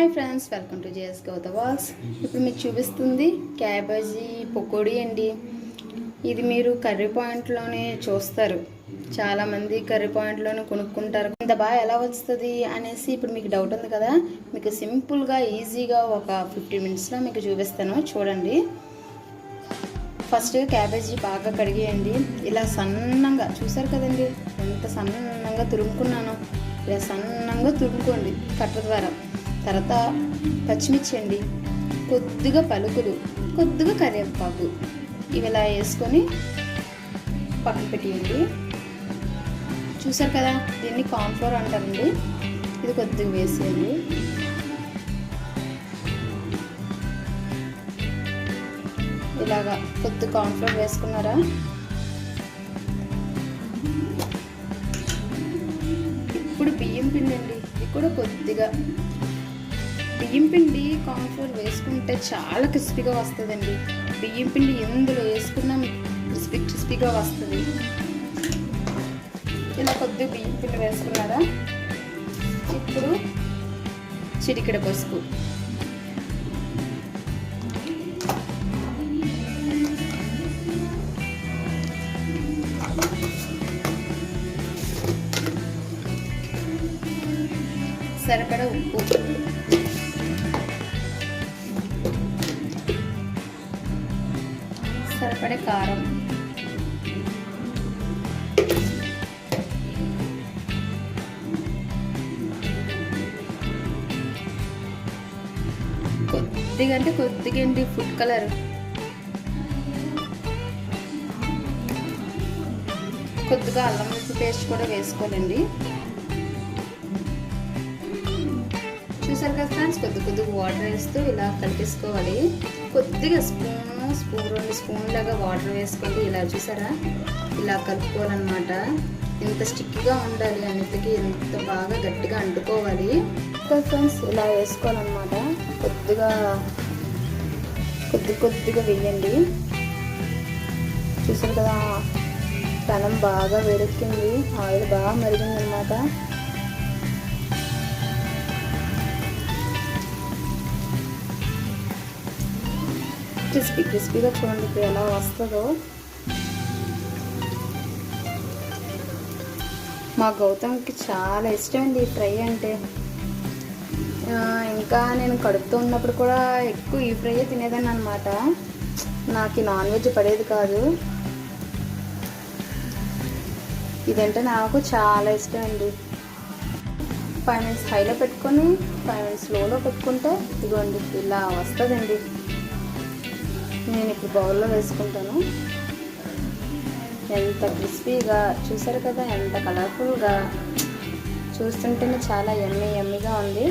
Hi friends, welcome to JS గౌత వాల్స్. ఇప్పుడు మీకు చూపిస్తుంది క్యాబేజీ పకోడీ అండి. ఇది మీరు కర్రీ పాయింట్లోనే చూస్తారు. చాలామంది కర్రీ పాయింట్లోనే కొనుక్కుంటారు. ఇంత బాగా ఎలా వస్తుంది అనేసి ఇప్పుడు మీకు డౌట్ ఉంది కదా. మీకు సింపుల్గా ఈజీగా ఒక 15 మినిట్స్లో మీకు చూపిస్తాను, చూడండి. ఫస్ట్ క్యాబేజీ బాగా కడిగేయండి. ఇలా సన్నంగా చూసారు కదండి, ఎంత సన్నంగా తురుముకున్నాను. ఇలా సన్నంగా తురుముకోండి కట్ట ద్వారా. తర్వాత పచ్చిమిర్చి అండి, కొద్దిగా పలుకులు, కొద్దిగా కరివేపాకు, ఇవి ఇలా వేసుకొని పక్కన పెట్టేయండి. చూసారు కదా, దీన్ని కార్న్ఫ్లోర్ అంటారండి. ఇది కొద్దిగా వేసేయండి. ఇలాగా కొద్దిగా కార్న్ఫ్లోర్ వేసుకున్నారా. ఇప్పుడు బియ్యం పిండి అండి, ఇది కూడా కొద్దిగా. బియ్యం పిండి కార్న్ఫ్లోర్ వేసుకుంటే చాలా క్రిస్పీగా వస్తుందండి. బియ్యం పిండి ఎందులో వేసుకున్నా క్రిస్పీగా వస్తుంది. ఇలా కొద్దిగా బియ్యం పిండి వేసుకున్నారా. ఇప్పుడు చిటికెడ పసుపు, సరిపడా ఉప్పు, సరిపడే కారం, కొద్దిగా అంటే కొద్దిగా అండి ఫుడ్ కలర్, కొద్దిగా అల్లం వెల్లుల్లి పేస్ట్ కూడా వేసుకోవాలండి. చూసారు కదా ఫ్రెండ్స్, కొద్దిగా వాటర్ వేస్తూ ఇలా కలిపేసుకోవాలి. కొద్దిగా స్పూన్ 2 స్పూన్ లాగా వాటర్ వేసుకోండి. ఇలా చూసారా, ఇలా కలుపుకోవాలన్నమాట. ఇంత స్టిక్గా ఉండాలి, అన్నిటికీ ఎంత బాగా గట్టిగా అంటుకోవాలి ఫ్రెండ్స్. ఇలా వేసుకోవాలన్నమాట. కొద్దిగా వేయండి. చూసారు కదా, పెనం బాగా వేడెక్కింది, ఆయిల్ బాగా మరిగింది అన్నమాట. క్రిస్పీగా చూడండి ఇప్పుడు ఎలా వస్తుందో. మా గౌతమ్కి చాలా ఇష్టం అండి ఫ్రై అంటే. ఇంకా నేను కడుపుతో ఉన్నప్పుడు కూడా ఎక్కువ ఈ ఫ్రై తినేదాన్ని అనమాట. నాకు నాన్ వెజ్ పడేది కాదు. ఇదంటే నాకు చాలా ఇష్టం అండి. 5 మినిట్స్ హైలో పెట్టుకొని 5 మినిట్స్ లోలో పెట్టుకుంటే ఇదిగోండి ఇలా వస్తుందండి. నేను ఇప్పుడు బౌల్లో వేసుకుంటాను. ఎంత క్రిస్పీగా చూసారు కదా, ఎంత కలర్ఫుల్గా, చూస్తుంటేనే చాలా యమ్మీగా ఉంది.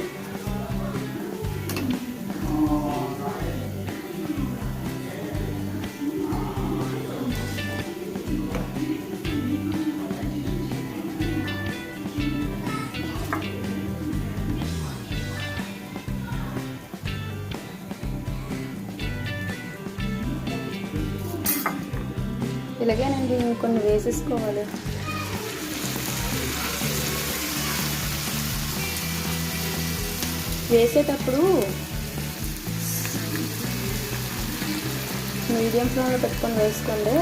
ఇలాగేనండి, ఇంకొన్ని వేసేసుకోవాలి. వేసేటప్పుడు మీడియం ఫ్లేమ్లో పెట్టుకొని వేసుకోండి.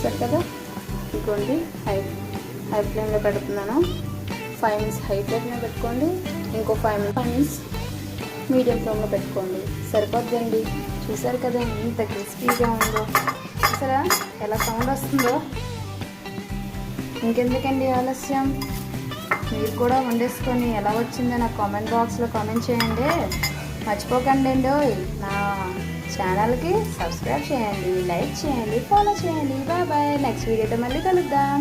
చూసారు కదా, ఇదిగోండి హై ఫ్లేమ్లో పెడుతున్నాను. 5 మినిట్స్ హై ఫ్లేమ్లో పెట్టుకోండి. ఇంకో 5 మినిట్స్ మీడియం ఫ్లేమ్లో పెట్టుకోండి, సరిపోద్దండి. చూసారు కదా ఎంత క్రిస్పీగా ఉందో. చూసారా ఎలా సౌండ్ వస్తుందో. ఇంకెందుకండి ఆలస్యం, మీరు కూడా వండేసుకొని ఎలా వచ్చిందో నాకు కామెంట్ బాక్స్లో కామెంట్ చేయండి. మర్చిపోకండి నా ఛానల్కి సబ్స్క్రైబ్ చేయండి, లైక్ చేయండి, ఫాలో చేయండి. బాయ్. నెక్స్ట్ వీడియోతో మళ్ళీ కలుద్దాం.